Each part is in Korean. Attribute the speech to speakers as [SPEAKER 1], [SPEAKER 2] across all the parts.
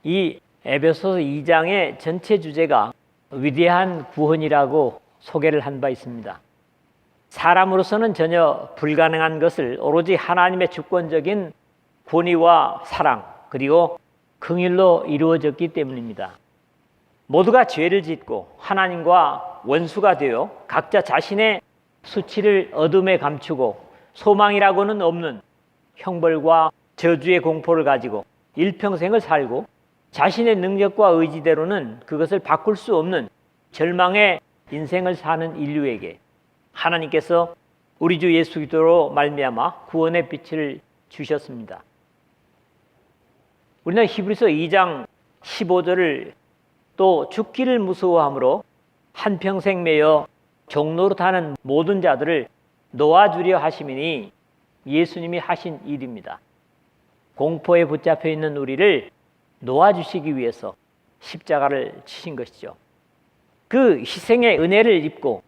[SPEAKER 1] 이 에베소서 2장의 전체 주제가 위대한 구원이라고 소개를 한 바 있습니다. 사람으로서는 전혀 불가능한 것을 오로지 하나님의 주권적인 권위와 사랑 그리고 긍휼로 이루어졌기 때문입니다. 모두가 죄를 짓고 하나님과 원수가 되어 각자 자신의 수치를 어둠에 감추고 소망이라고는 없는 형벌과 저주의 공포를 가지고 일평생을 살고 자신의 능력과 의지대로는 그것을 바꿀 수 없는 절망의 인생을 사는 인류에게 하나님께서 우리 주 예수 그리스도로 말미암아 구원의 빛을 주셨습니다. 우리는 히브리서 2장 15절을 또 죽기를 무서워함으로 한평생 매여 종노릇하는 모든 자들을 놓아주려 하심이니 예수님이 하신 일입니다. 공포에 붙잡혀 있는 우리를 놓아주시기 위해서 십자가를 치신 것이죠. 그 희생의 은혜를 입고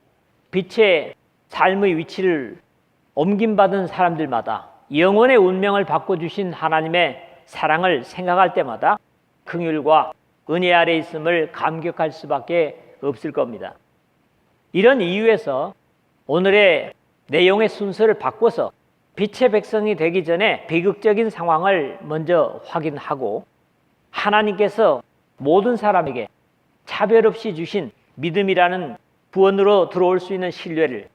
[SPEAKER 1] 빛의 삶의 위치를 옮김받은 사람들마다 영원의 운명을 바꿔주신 하나님의 사랑을 생각할 때마다 긍휼과 은혜 아래 있음을 감격할 수밖에 없을 겁니다. 이런 이유에서 오늘의 내용의 순서를 바꿔서 빛의 백성이 되기 전에 비극적인 상황을 먼저 확인하고 하나님께서 모든 사람에게 차별 없이 주신 믿음이라는 구원으로 들어올 수 있는 신뢰를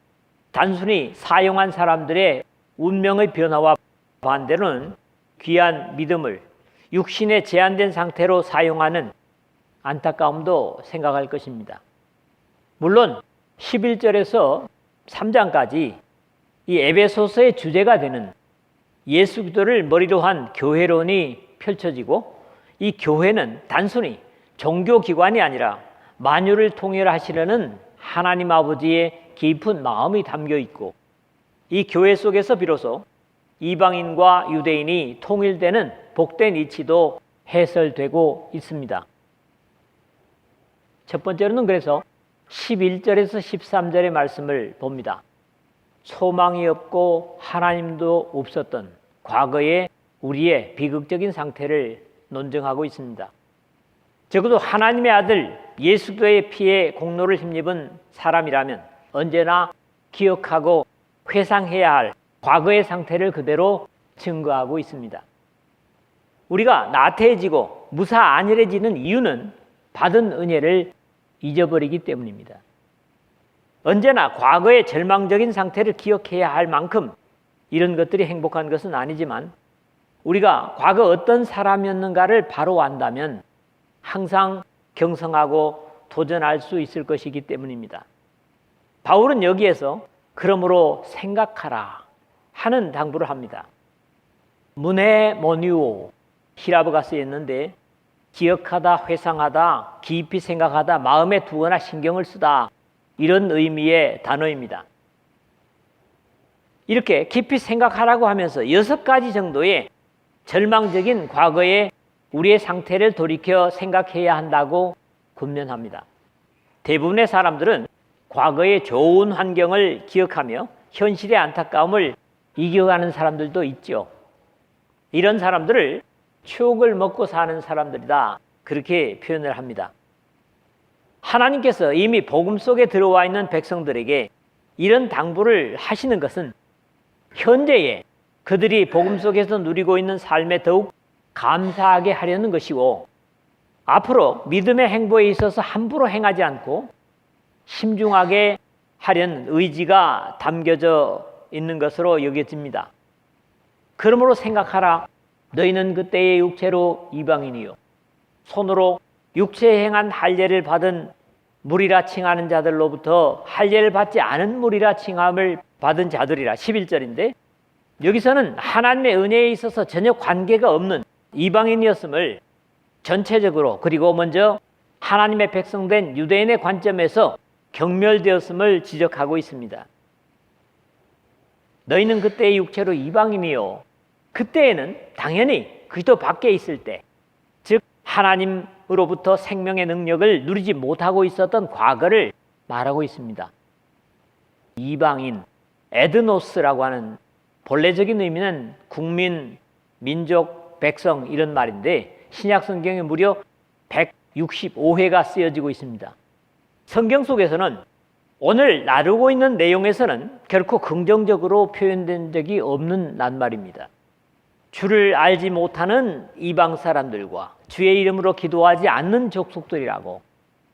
[SPEAKER 1] 단순히 사용한 사람들의 운명의 변화와 반대로는 귀한 믿음을 육신의 제한된 상태로 사용하는 안타까움도 생각할 것입니다. 물론 11절에서 3장까지 이 에베소서의 주제가 되는 예수 그리스도를 머리로 한 교회론이 펼쳐지고 이 교회는 단순히 종교기관이 아니라 만유를 통일하시려는 하나님 아버지의 깊은 마음이 담겨 있고 이 교회 속에서 비로소 이방인과 유대인이 통일되는 복된 이치도 해설되고 있습니다. 첫 번째로는 그래서 11절에서 13절의 말씀을 봅니다. 소망이 없고 하나님도 없었던 과거의 우리의 비극적인 상태를 논증하고 있습니다. 적어도 하나님의 아들 예수 그리스도의 피에 공로를 힘입은 사람이라면 언제나 기억하고 회상해야 할 과거의 상태를 그대로 증거하고 있습니다. 우리가 나태해지고 무사 안일해지는 이유는 받은 은혜를 잊어버리기 때문입니다. 언제나 과거의 절망적인 상태를 기억해야 할 만큼 이런 것들이 행복한 것은 아니지만 우리가 과거 어떤 사람이었는가를 바로 안다면 항상 경성하고 도전할 수 있을 것이기 때문입니다. 바울은 여기에서 그러므로 생각하라 하는 당부를 합니다. 문헤모니오 히라브가 쓰였는데 기억하다, 회상하다, 깊이 생각하다, 마음에 두거나 신경을 쓰다 이런 의미의 단어입니다. 이렇게 깊이 생각하라고 하면서 6가지 정도의 절망적인 과거의 우리의 상태를 돌이켜 생각해야 한다고 권면합니다. 대부분의 사람들은 과거의 좋은 환경을 기억하며 현실의 안타까움을 이겨가는 사람들도 있죠. 이런 사람들을 추억을 먹고 사는 사람들이다 그렇게 표현을 합니다. 하나님께서 이미 복음 속에 들어와 있는 백성들에게 이런 당부를 하시는 것은 현재에 그들이 복음 속에서 누리고 있는 삶에 더욱 감사하게 하려는 것이고 앞으로 믿음의 행보에 있어서 함부로 행하지 않고 신중하게 하려는 의지가 담겨져 있는 것으로 여겨집니다. 그러므로 생각하라. 너희는 그때의 육체로 이방인이요 손으로 육체에 행한 할례를 받은 무리라 칭하는 자들로부터 할례를 받지 않은 무리라 칭함을 받은 자들이라. 11절인데 여기서는 하나님의 은혜에 있어서 전혀 관계가 없는 이방인이었음을 전체적으로 그리고 먼저 하나님의 백성된 유대인의 관점에서 경멸되었음을 지적하고 있습니다. 너희는 그때의 육체로 이방인이요. 그때에는 당연히 그리스도 밖에 있을 때, 즉 하나님으로부터 생명의 능력을 누리지 못하고 있었던 과거를 말하고 있습니다. 이방인, 에드노스라고 하는 본래적인 의미는 국민, 민족, 백성 이런 말인데 신약 성경에 무려 165회가 쓰여지고 있습니다. 성경 속에서는 오늘 나누고 있는 내용에서는 결코 긍정적으로 표현된 적이 없는 낱말입니다. 주를 알지 못하는 이방 사람들과 주의 이름으로 기도하지 않는 족속들이라고,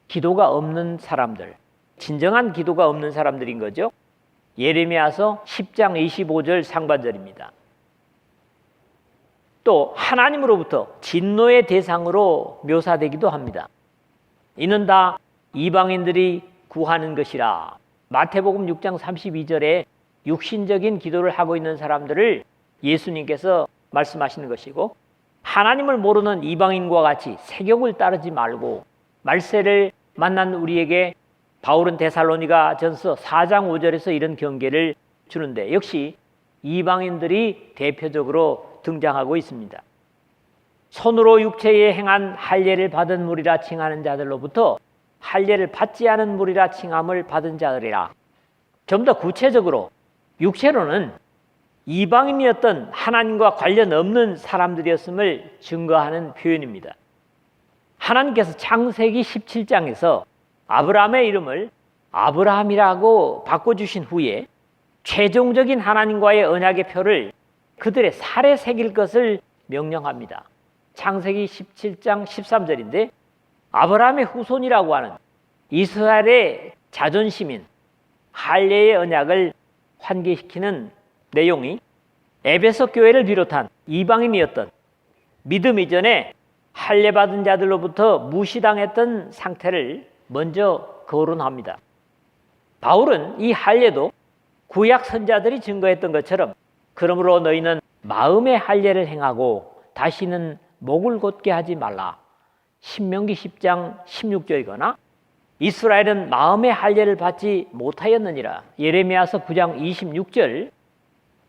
[SPEAKER 1] 기도가 없는 사람들, 진정한 기도가 없는 사람들인 거죠. 예레미야서 10장 25절 상반절입니다. 또 하나님으로부터 진노의 대상으로 묘사되기도 합니다. 이는 다 이방인들이 구하는 것이라. 마태복음 6장 32절에 육신적인 기도를 하고 있는 사람들을 예수님께서 말씀하시는 것이고, 하나님을 모르는 이방인과 같이 세욕을 따르지 말고 말세를 만난 우리에게 바울은 데살로니가 전서 4장 5절에서 이런 경계를 주는데, 역시 이방인들이 대표적으로 등장하고 있습니다. 손으로 육체에 행한 할례를 받은 무리라 칭하는 자들로부터 할례를 받지 않은 무리라 칭함을 받은 자들이라. 좀 더 구체적으로 육체로는 이방인이었던 하나님과 관련 없는 사람들이었음을 증거하는 표현입니다. 하나님께서 창세기 17장에서 아브라함의 이름을 아브라함이라고 바꿔주신 후에 최종적인 하나님과의 언약의 표를 그들의 살에 새길 것을 명령합니다. 창세기 17장 13절인데, 아브라함의 후손이라고 하는 이스라엘의 자존심인 할례의 언약을 환기시키는 내용이 에베소 교회를 비롯한 이방인이었던 믿음 이전에 할례 받은 자들로부터 무시당했던 상태를 먼저 거론합니다. 바울은 이 할례도 구약 선자들이 증거했던 것처럼, 그러므로 너희는 마음의 할례를 행하고 다시는 목을 곧게 하지 말라. 신명기 10장 16절이거나 이스라엘은 마음의 할례를 받지 못하였느니라. 예레미야서 9장 26절.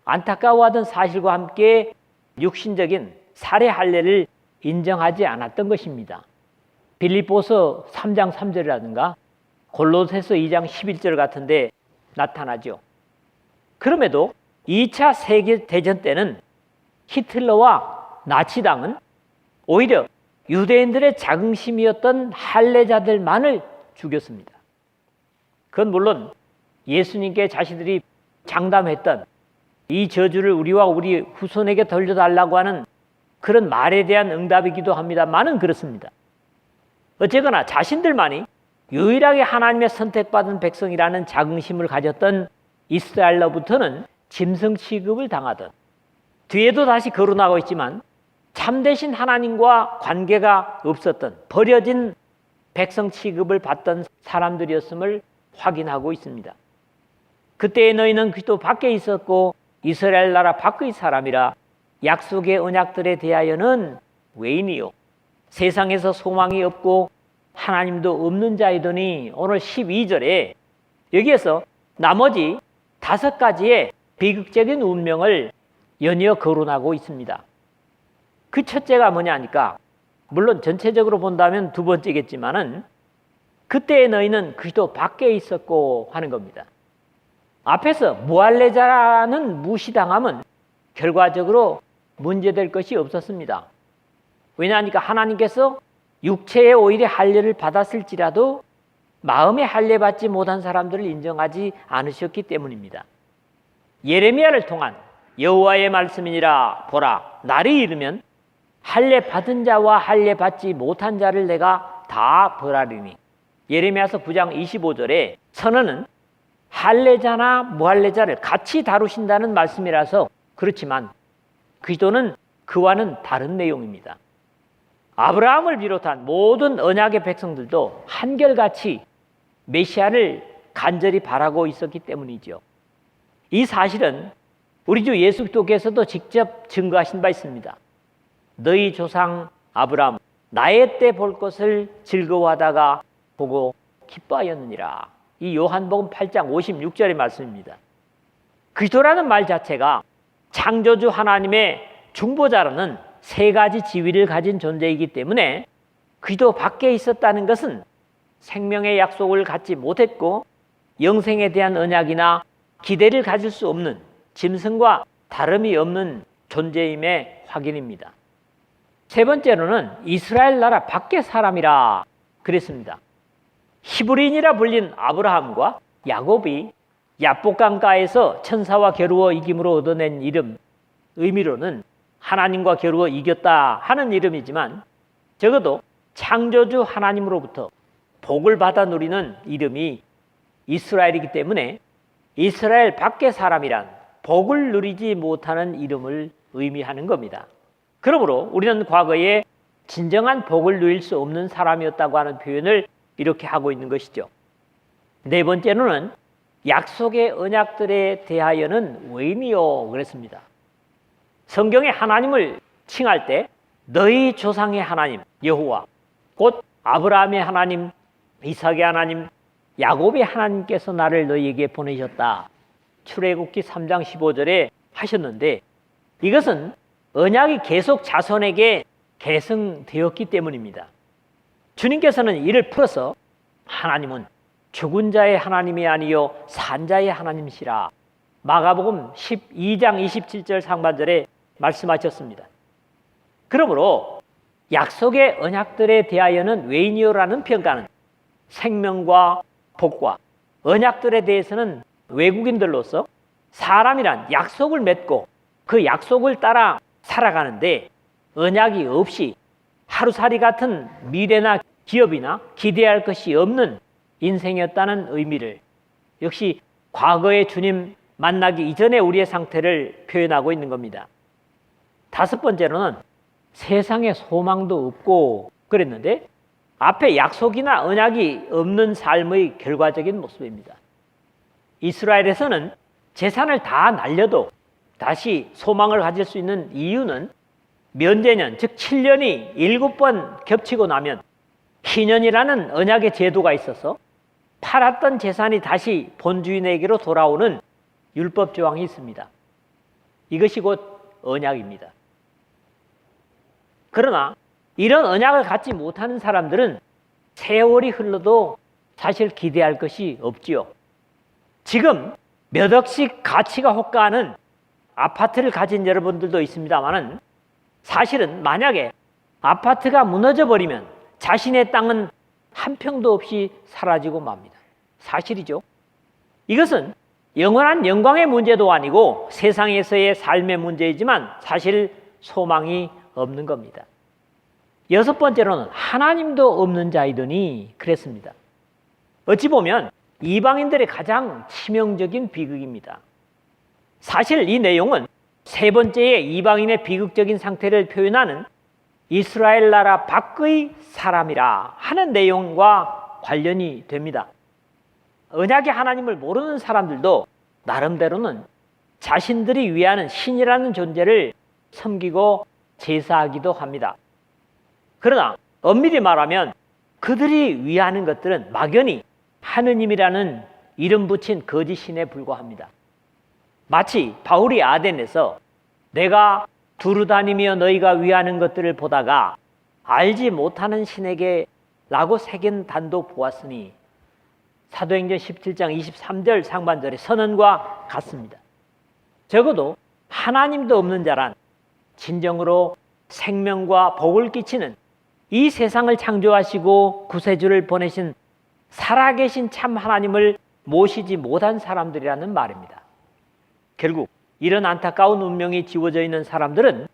[SPEAKER 1] 안타까워하던 사실과 함께 육신적인 살의 할례를 인정하지 않았던 것입니다. 빌립보서 3장 3절이라든가 골로새서 2장 11절 같은데 나타나죠. 그럼에도 2차 세계대전 때는 히틀러와 나치당은 오히려 유대인들의 자긍심이었던 할례자들만을 죽였습니다. 그건 물론 예수님께 자신들이 장담했던 이 저주를 우리와 우리 후손에게 돌려달라고 하는 그런 말에 대한 응답이기도 합니다만은 그렇습니다. 어쨌거나 자신들만이 유일하게 하나님의 선택받은 백성이라는 자긍심을 가졌던 이스라엘로부터는 짐승 취급을 당하던, 뒤에도 다시 거론하고 있지만 참되신 하나님과 관계가 없었던 버려진 백성 취급을 받던 사람들이었음을 확인하고 있습니다. 그때의 너희는 그리스도 밖에 있었고 이스라엘 나라 밖의 사람이라 약속의 언약들에 대하여는 외인이요 세상에서 소망이 없고 하나님도 없는 자이더니, 오늘 12절에 여기에서 나머지 5가지의 비극적인 운명을 연이어 거론하고 있습니다. 그 첫째가 뭐냐니까, 물론 전체적으로 본다면 두 번째겠지만은 그때의 너희는 그리스도 밖에 있었고 하는 겁니다. 앞에서 무할례자라는 무시당함은 결과적으로 문제될 것이 없었습니다. 왜냐하니까 하나님께서 육체의 오히려 할례를 받았을지라도 마음의 할례 받지 못한 사람들을 인정하지 않으셨기 때문입니다. 예레미야를 통한 여호와의 말씀이니라, 보라 날이 이르면 할례 받은 자와 할례 받지 못한 자를 내가 다 벌하리니. 예레미야서 9장 25절에 선언은 할례자나 무할례자를 같이 다루신다는 말씀이라서 그렇지만 그리스도는 그와는 다른 내용입니다. 아브라함을 비롯한 모든 언약의 백성들도 한결같이 메시아를 간절히 바라고 있었기 때문이죠. 이 사실은 우리 주 예수 그리스도께서도 직접 증거하신 바 있습니다. 너희 조상 아브라함 나의 때 볼 것을 즐거워하다가 보고 기뻐하였느니라. 이 요한복음 8장 56절의 말씀입니다. 그리스도라는 말 자체가 창조주 하나님의 중보자라는 3가지 지위를 가진 존재이기 때문에 그리스도 밖에 있었다는 것은 생명의 약속을 갖지 못했고 영생에 대한 언약이나 기대를 가질 수 없는 짐승과 다름이 없는 존재임의 확인입니다. 세 번째로는 이스라엘 나라 밖의 사람이라 그랬습니다. 히브리인이라 불린 아브라함과 야곱이 야복강가에서 천사와 겨루어 이김으로 얻어낸 이름, 의미로는 하나님과 겨루어 이겼다 하는 이름이지만 적어도 창조주 하나님으로부터 복을 받아 누리는 이름이 이스라엘이기 때문에 이스라엘 밖의 사람이란 복을 누리지 못하는 이름을 의미하는 겁니다. 그러므로 우리는 과거에 진정한 복을 누릴 수 없는 사람이었다고 하는 표현을 이렇게 하고 있는 것이죠. 네 번째로는 약속의 언약들에 대하여는 외인이요 그랬습니다. 성경에 하나님을 칭할 때 너희 조상의 하나님 여호와 곧 아브라함의 하나님, 이삭의 하나님, 야곱의 하나님께서 나를 너희에게 보내셨다. 출애굽기 3장 15절에 하셨는데 이것은 언약이 계속 자손에게 계승되었기 때문입니다. 주님께서는 이를 풀어서 하나님은 죽은 자의 하나님이 아니요 산자의 하나님이시라 마가복음 12장 27절 상반절에 말씀하셨습니다. 그러므로 약속의 언약들에 대하여는 외인이요라는 평가는 생명과 복과 언약들에 대해서는 외국인들로서 사람이란 약속을 맺고 그 약속을 따라 살아가는데 언약이 없이 하루살이 같은 미래나 기업이나 기대할 것이 없는 인생이었다는 의미를 역시 과거의 주님 만나기 이전에 우리의 상태를 표현하고 있는 겁니다. 다섯 번째로는 세상에 소망도 없고 그랬는데 앞에 약속이나 언약이 없는 삶의 결과적인 모습입니다. 이스라엘에서는 재산을 다 날려도 다시 소망을 가질 수 있는 이유는 면제년, 즉 7년이 7번 겹치고 나면 희년이라는 언약의 제도가 있어서 팔았던 재산이 다시 본주인에게로 돌아오는 율법 조항이 있습니다. 이것이 곧 언약입니다. 그러나 이런 언약을 갖지 못하는 사람들은 세월이 흘러도 사실 기대할 것이 없지요. 지금 몇 억씩 가치가 호가하는 아파트를 가진 여러분들도 있습니다만은 사실은 만약에 아파트가 무너져 버리면 자신의 땅은 한 평도 없이 사라지고 맙니다. 사실이죠. 이것은 영원한 영광의 문제도 아니고 세상에서의 삶의 문제이지만 사실 소망이 없는 겁니다. 여섯 번째로는 하나님도 없는 자이더니 그랬습니다. 어찌 보면 이방인들의 가장 치명적인 비극입니다. 사실 이 내용은 세 번째의 이방인의 비극적인 상태를 표현하는 이스라엘 나라 밖의 사람이라 하는 내용과 관련이 됩니다. 언약의 하나님을 모르는 사람들도 나름대로는 자신들이 위하는 신이라는 존재를 섬기고 제사하기도 합니다. 그러나 엄밀히 말하면 그들이 위하는 것들은 막연히 하느님이라는 이름 붙인 거짓 신에 불과합니다. 마치 바울이 아덴에서 내가 두루 다니며 너희가 위하는 것들을 보다가 알지 못하는 신에게 라고 새긴 단도 보았으니 사도행전 17장 23절 상반절의 선언과 같습니다. 적어도 하나님도 없는 자란 진정으로 생명과 복을 끼치는 이 세상을 창조하시고 구세주를 보내신 살아계신 참 하나님을 모시지 못한 사람들이라는 말입니다. 결국 이런 안타까운 운명이 지워져 있는 사람들은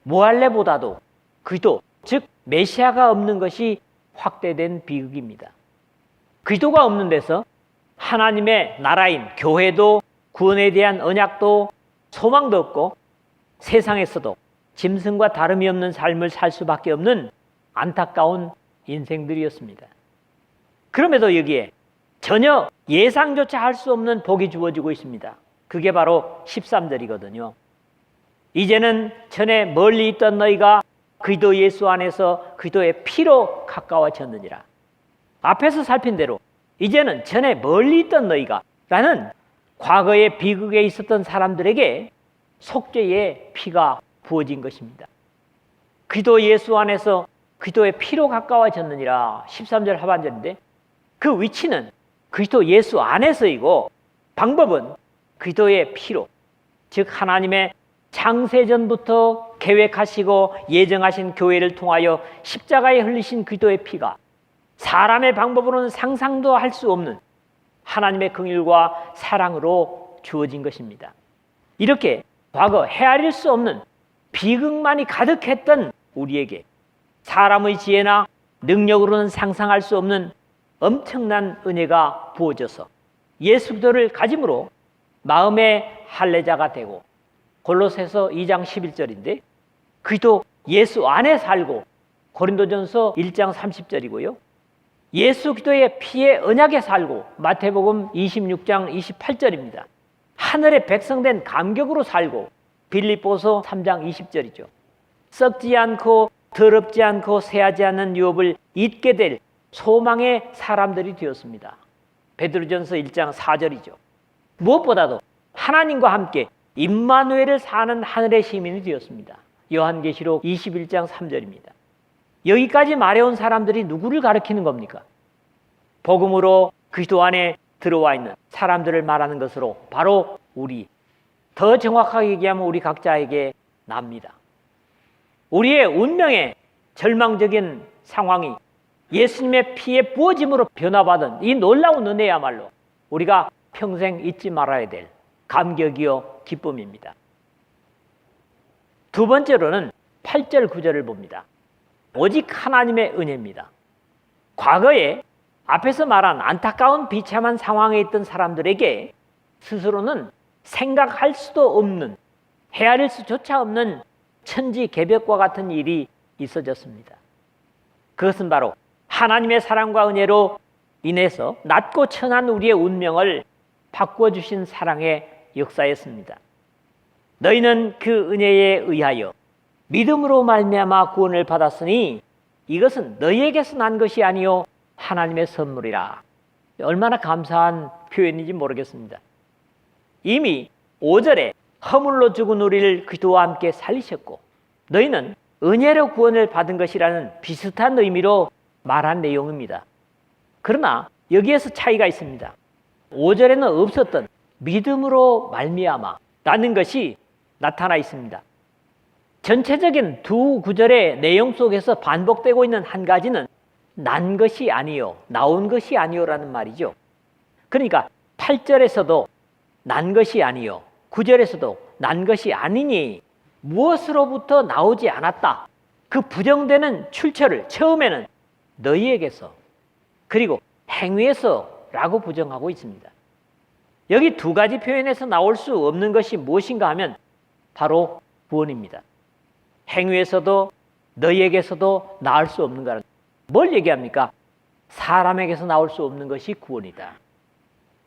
[SPEAKER 1] 무할례보다도 그리스도, 즉 메시아가 없는 것이 확대된 비극입니다. 그리스도가 없는 데서 하나님의 나라인 교회도 구원에 대한 언약도 소망도 없고 세상에서도 짐승과 다름이 없는 삶을 살 수밖에 없는 안타까운 인생들이었습니다. 그럼에도 여기에 전혀 예상조차 할 수 없는 복이 주어지고 있습니다. 그게 바로 13절이거든요. 이제는 전에 멀리 있던 너희가 그리스도 예수 안에서 그리스도의 피로 가까워졌느니라. 앞에서 살핀 대로 이제는 전에 멀리 있던 너희가 라는 과거의 비극에 있었던 사람들에게 속죄의 피가 부어진 것입니다. 그리스도 예수 안에서 그리스도의 피로 가까워졌느니라 13절 하반절인데 그 위치는 그리스도 예수 안에서이고 방법은 그리스도의 피로, 즉 하나님의 창세전부터 계획하시고 예정하신 교회를 통하여 십자가에 흘리신 그리스도의 피가 사람의 방법으로는 상상도 할 수 없는 하나님의 긍휼과 사랑으로 주어진 것입니다. 이렇게 과거 헤아릴 수 없는 비극만이 가득했던 우리에게 사람의 지혜나 능력으로는 상상할 수 없는 엄청난 은혜가 부어져서 예수 그리스도를 가짐으로 마음의 할례자가 되고, 골로새서 2장 11절인데 그리스도 예수 안에 살고, 고린도전서 1장 30절이고요. 예수 그리스도의 피의 언약에 살고, 마태복음 26장 28절입니다. 하늘의 백성된 감격으로 살고, 빌립보서 3장 20절이죠. 썩지 않고 더럽지 않고 새하지 않는 유업을 잊게 될 소망의 사람들이 되었습니다. 베드로전서 1장 4절이죠. 무엇보다도 하나님과 함께 임마누엘을 사는 하늘의 시민이 되었습니다. 요한계시록 21장 3절입니다. 여기까지 말해온 사람들이 누구를 가리키는 겁니까? 복음으로 그리스도 안에 들어와 있는 사람들을 말하는 것으로 바로 우리, 더 정확하게 얘기하면 우리 각자에게 납니다. 우리의 운명의 절망적인 상황이 예수님의 피의 부어짐으로 변화받은 이 놀라운 은혜야말로 우리가 평생 잊지 말아야 될 감격이요 기쁨입니다. 두 번째로는 8절 9절을 봅니다. 오직 하나님의 은혜입니다. 과거에 앞에서 말한 안타까운 비참한 상황에 있던 사람들에게 스스로는 생각할 수도 없는, 헤아릴 수조차 없는 천지개벽과 같은 일이 있어졌습니다. 그것은 바로 하나님의 사랑과 은혜로 인해서 낮고 천한 우리의 운명을 바꾸어주신 사랑의 역사였습니다. 너희는 그 은혜에 의하여 믿음으로 말미암아 구원을 받았으니 이것은 너희에게서 난 것이 아니요 하나님의 선물이라. 얼마나 감사한 표현인지 모르겠습니다. 이미 5절에 허물로 죽은 우리를 그리스도와 함께 살리셨고 너희는 은혜로 구원을 받은 것이라는 비슷한 의미로 말한 내용입니다. 그러나 여기에서 차이가 있습니다. 5절에는 없었던 믿음으로 말미암아 라는 것이 나타나 있습니다. 전체적인 두 구절의 내용 속에서 반복되고 있는 한 가지는 난 것이 아니요, 나온 것이 아니요 라는 말이죠. 그러니까 8절에서도 난 것이 아니요, 9절에서도 난 것이 아니니 무엇으로부터 나오지 않았다. 그 부정되는 출처를 처음에는 너희에게서 그리고 행위에서 라고 부정하고 있습니다. 여기 두 가지 표현에서 나올 수 없는 것이 무엇인가 하면 바로 구원입니다. 행위에서도 너희에게서도 나올 수 없는 거는 뭘 얘기합니까? 사람에게서 나올 수 없는 것이 구원이다.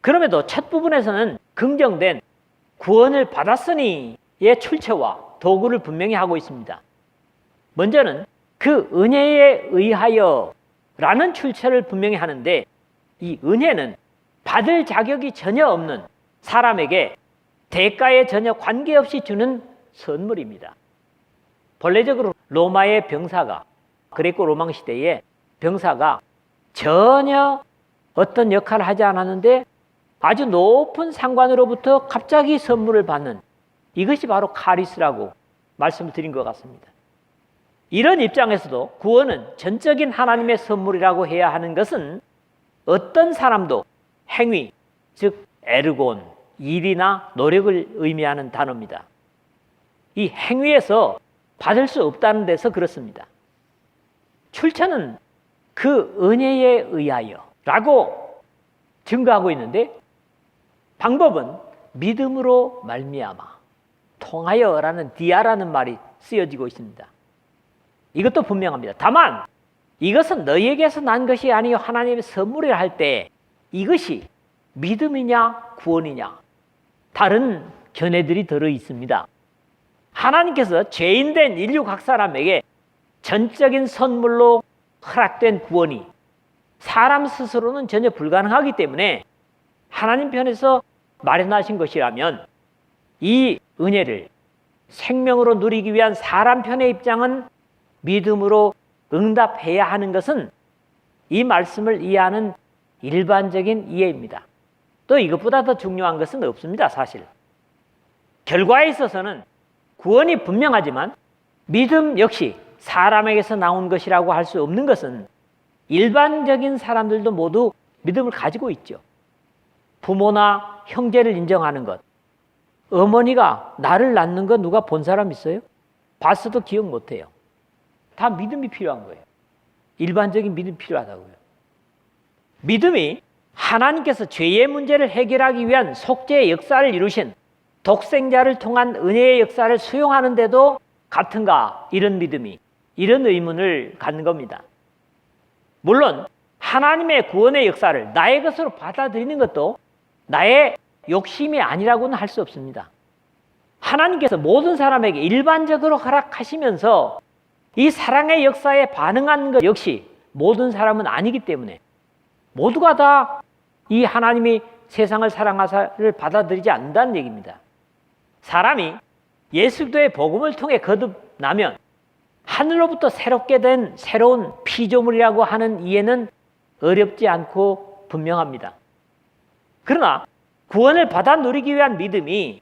[SPEAKER 1] 그럼에도 첫 부분에서는 긍정된 구원을 받았으니의 출처와 도구를 분명히 하고 있습니다. 먼저는 그 은혜에 의하여 라는 출처를 분명히 하는데 이 은혜는 받을 자격이 전혀 없는 사람에게 대가에 전혀 관계없이 주는 선물입니다. 본래적으로 로마의 병사가, 그레코 로망 시대의 병사가 전혀 어떤 역할을 하지 않았는데 아주 높은 상관으로부터 갑자기 선물을 받는, 이것이 바로 카리스라고 말씀을 드린 것 같습니다. 이런 입장에서도 구원은 전적인 하나님의 선물이라고 해야 하는 것은 어떤 사람도 행위, 즉 에르곤, 일이나 노력을 의미하는 단어입니다. 이 행위에서 받을 수 없다는 데서 그렇습니다. 출처는 그 은혜에 의하여 라고 증거하고 있는데 방법은 믿음으로 말미암아, 통하여라는 디아라는 말이 쓰여지고 있습니다. 이것도 분명합니다. 다만 이것은 너희에게서 난 것이 아니요 하나님의 선물이라 할 때 이것이 믿음이냐 구원이냐 다른 견해들이 들어 있습니다. 하나님께서 죄인된 인류 각 사람에게 전적인 선물로 허락된 구원이 사람 스스로는 전혀 불가능하기 때문에 하나님 편에서 마련하신 것이라면 이 은혜를 생명으로 누리기 위한 사람 편의 입장은 믿음으로 응답해야 하는 것은 이 말씀을 이해하는 일반적인 이해입니다. 또 이것보다 더 중요한 것은 없습니다. 사실 결과에 있어서는 구원이 분명하지만 믿음 역시 사람에게서 나온 것이라고 할 수 없는 것은 일반적인 사람들도 모두 믿음을 가지고 있죠. 부모나 형제를 인정하는 것. 어머니가 나를 낳는 거 누가 본 사람 있어요? 봤어도 기억 못해요. 다 믿음이 필요한 거예요. 일반적인 믿음이 필요하다고요. 믿음이 하나님께서 죄의 문제를 해결하기 위한 속죄의 역사를 이루신 독생자를 통한 은혜의 역사를 수용하는데도 같은가? 이런 믿음이, 이런 의문을 갖는 겁니다. 물론 하나님의 구원의 역사를 나의 것으로 받아들이는 것도 나의 욕심이 아니라고는 할 수 없습니다. 하나님께서 모든 사람에게 일반적으로 허락하시면서 이 사랑의 역사에 반응하는 것 역시 모든 사람은 아니기 때문에 모두가 다 이 하나님이 세상을 사랑하사를 받아들이지 않는다는 얘기입니다. 사람이 예수 그리스도의 복음을 통해 거듭나면 하늘로부터 새롭게 된 새로운 피조물이라고 하는 이해는 어렵지 않고 분명합니다. 그러나 구원을 받아 누리기 위한 믿음이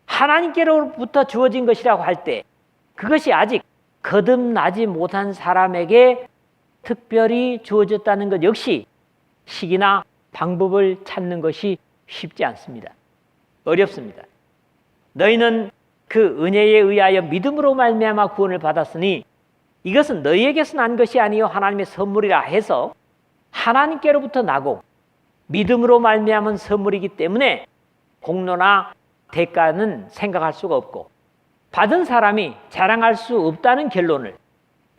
[SPEAKER 1] 하나님께로부터 주어진 것이라고 할 때 그것이 아직 거듭나지 못한 사람에게 특별히 주어졌다는 것 역시 시기나 방법을 찾는 것이 쉽지 않습니다. 어렵습니다. 너희는 그 은혜에 의하여 믿음으로 말미암아 구원을 받았으니 이것은 너희에게서 난 것이 아니요 하나님의 선물이라 해서 하나님께로부터 나고 믿음으로 말미암은 선물이기 때문에 공로나 대가는 생각할 수가 없고 받은 사람이 자랑할 수 없다는 결론을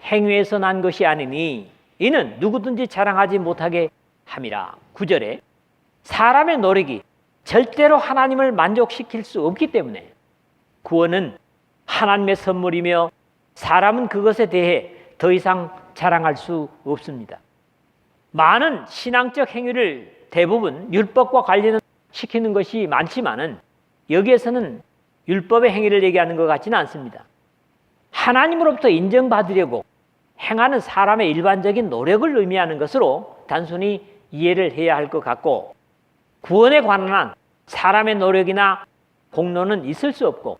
[SPEAKER 1] 행위에서 난 것이 아니니 이는 누구든지 자랑하지 못하게 함이라. 9절에 사람의 노력이 절대로 하나님을 만족시킬 수 없기 때문에 구원은 하나님의 선물이며 사람은 그것에 대해 더 이상 자랑할 수 없습니다. 많은 신앙적 행위를 대부분 율법과 관련을 시키는 것이 많지만은 여기에서는 율법의 행위를 얘기하는 것 같지는 않습니다. 하나님으로부터 인정받으려고 행하는 사람의 일반적인 노력을 의미하는 것으로 단순히 이해를 해야 할 것 같고 구원에 관한 사람의 노력이나 공로는 있을 수 없고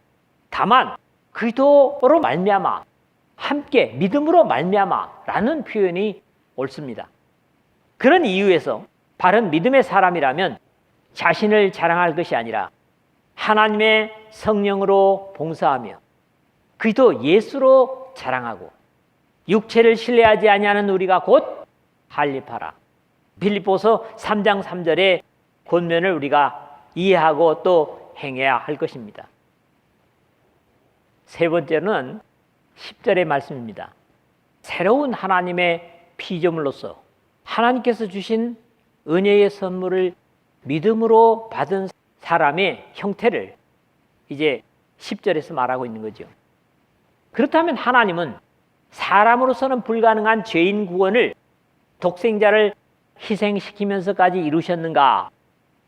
[SPEAKER 1] 다만 그리스도로 말미암아 함께 믿음으로 말미암아라는 표현이 옳습니다. 그런 이유에서 바른 믿음의 사람이라면 자신을 자랑할 것이 아니라 하나님의 성령으로 봉사하며 그리스도 예수로 자랑하고 육체를 신뢰하지 아니하는 우리가 곧 한립하라. 빌립보서 3장 3절의 권면을 우리가 이해하고 또 행해야 할 것입니다. 세 번째는 10절의 말씀입니다. 새로운 하나님의 피조물로서 하나님께서 주신 은혜의 선물을 믿음으로 받은 사람의 형태를 이제 10절에서 말하고 있는 거죠. 그렇다면 하나님은 사람으로서는 불가능한 죄인 구원을 독생자를 희생시키면서까지 이루셨는가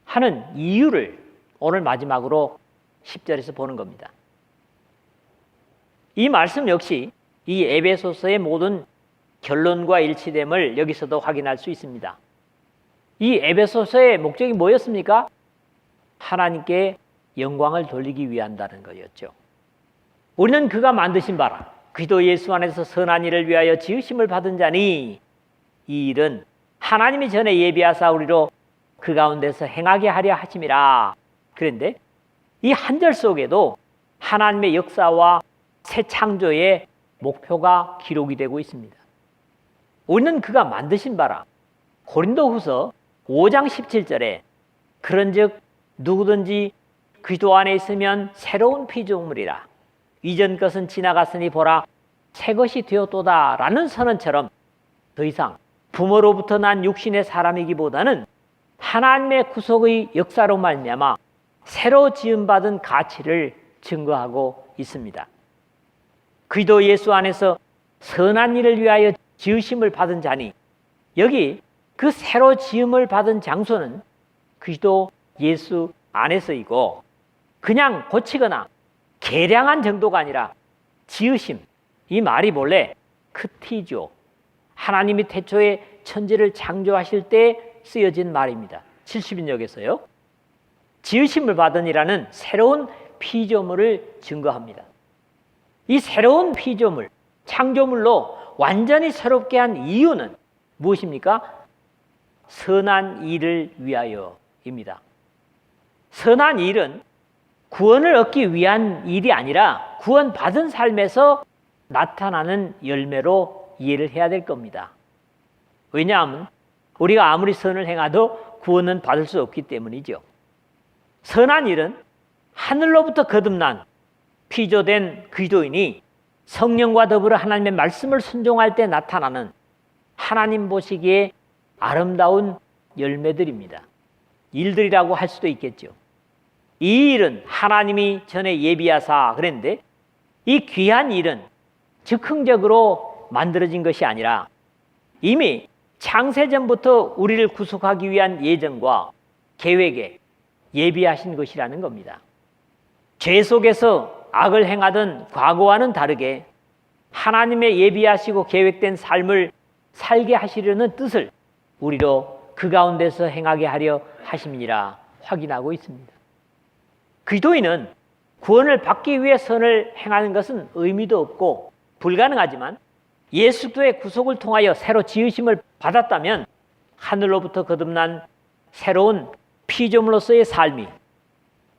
[SPEAKER 1] 하는 이유를 오늘 마지막으로 10절에서 보는 겁니다. 이 말씀 역시 이 에베소서의 모든 결론과 일치됨을 여기서도 확인할 수 있습니다. 이 에베소서의 목적이 뭐였습니까? 하나님께 영광을 돌리기 위한다는 거였죠. 우리는 그가 만드신 바라 그리스도 예수 안에서 선한 일을 위하여 지으심을 받은 자니 이 일은 하나님이 전에 예비하사 우리로 그 가운데서 행하게 하려 하심이라. 그런데 이 한 절 속에도 하나님의 역사와 새 창조의 목표가 기록이 되고 있습니다. 우리는 그가 만드신 바라 고린도후서 5장 17절에 그런즉 누구든지 그리스도 안에 있으면 새로운 피조물이라 이전 것은 지나갔으니 보라 새 것이 되었도다 라는 선언처럼 더 이상 부모로부터 난 육신의 사람이기보다는 하나님의 구속의 역사로 말미암아 새로 지음받은 가치를 증거하고 있습니다. 그리스도 예수 안에서 선한 일을 위하여 지으심을 받은 자니 여기 그 새로 지음을 받은 장소는 그리스도 예수 안에서이고 그냥 고치거나 개량한 정도가 아니라 지으심, 이 말이 본래 크티조, 하나님이 태초에 천지를 창조하실 때 쓰여진 말입니다. 70인역에서요. 지으심을 받으니라는 새로운 피조물을 증거합니다. 이 새로운 피조물, 창조물로 완전히 새롭게 한 이유는 무엇입니까? 선한 일을 위하여입니다. 선한 일은 구원을 얻기 위한 일이 아니라 구원받은 삶에서 나타나는 열매로 이해를 해야 될 겁니다. 왜냐하면 우리가 아무리 선을 행해도 구원은 받을 수 없기 때문이죠. 선한 일은 하늘로부터 거듭난 피조된 그리스도인이 성령과 더불어 하나님의 말씀을 순종할 때 나타나는 하나님 보시기에 아름다운 열매들입니다. 일들이라고 할 수도 있겠죠. 이 일은 하나님이 전에 예비하사 그랬는데 이 귀한 일은 즉흥적으로 만들어진 것이 아니라 이미 창세전부터 우리를 구속하기 위한 예정과 계획에 예비하신 것이라는 겁니다. 죄 속에서 악을 행하던 과거와는 다르게 하나님의 예비하시고 계획된 삶을 살게 하시려는 뜻을 우리로 그 가운데서 행하게 하려 하심이니라 확인하고 있습니다. 그리스도인은 구원을 받기 위해 선을 행하는 것은 의미도 없고 불가능하지만 예수 그리스도의 구속을 통하여 새로 지으심을 받았다면 하늘로부터 거듭난 새로운 피조물로서의 삶이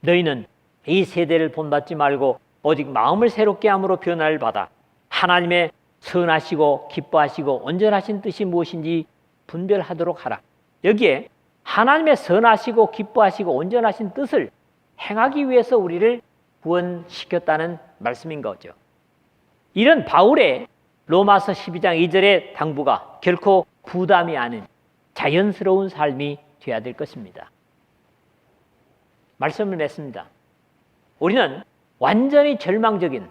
[SPEAKER 1] 너희는 이 세대를 본받지 말고 오직 마음을 새롭게 함으로 변화를 받아 하나님의 선하시고 기뻐하시고 온전하신 뜻이 무엇인지 분별하도록 하라. 여기에 하나님의 선하시고 기뻐하시고 온전하신 뜻을 행하기 위해서 우리를 구원시켰다는 말씀인 거죠. 이런 바울의 로마서 12장 2절의 당부가 결코 부담이 아닌 자연스러운 삶이 되어야 될 것입니다. 말씀을 맺습니다. 우리는 완전히 절망적인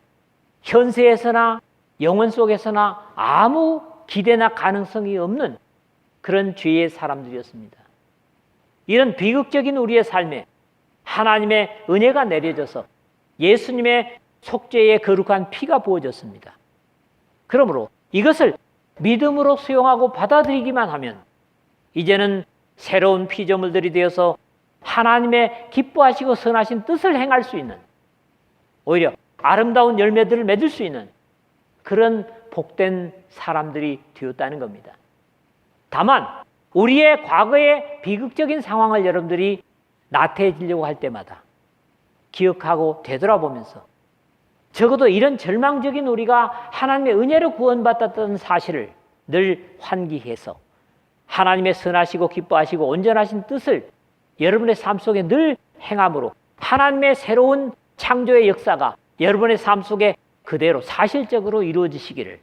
[SPEAKER 1] 현세에서나 영혼 속에서나 아무 기대나 가능성이 없는 그런 죄의 사람들이었습니다. 이런 비극적인 우리의 삶에 하나님의 은혜가 내려져서 예수님의 속죄의 거룩한 피가 부어졌습니다. 그러므로 이것을 믿음으로 수용하고 받아들이기만 하면 이제는 새로운 피조물들이 되어서 하나님의 기뻐하시고 선하신 뜻을 행할 수 있는 오히려 아름다운 열매들을 맺을 수 있는 그런 복된 사람들이 되었다는 겁니다. 다만 우리의 과거의 비극적인 상황을 여러분들이 나태해지려고 할 때마다 기억하고 되돌아보면서 적어도 이런 절망적인 우리가 하나님의 은혜로 구원받았던 사실을 늘 환기해서 하나님의 선하시고 기뻐하시고 온전하신 뜻을 여러분의 삶 속에 늘 행함으로 하나님의 새로운 창조의 역사가 여러분의 삶 속에 그대로 사실적으로 이루어지시기를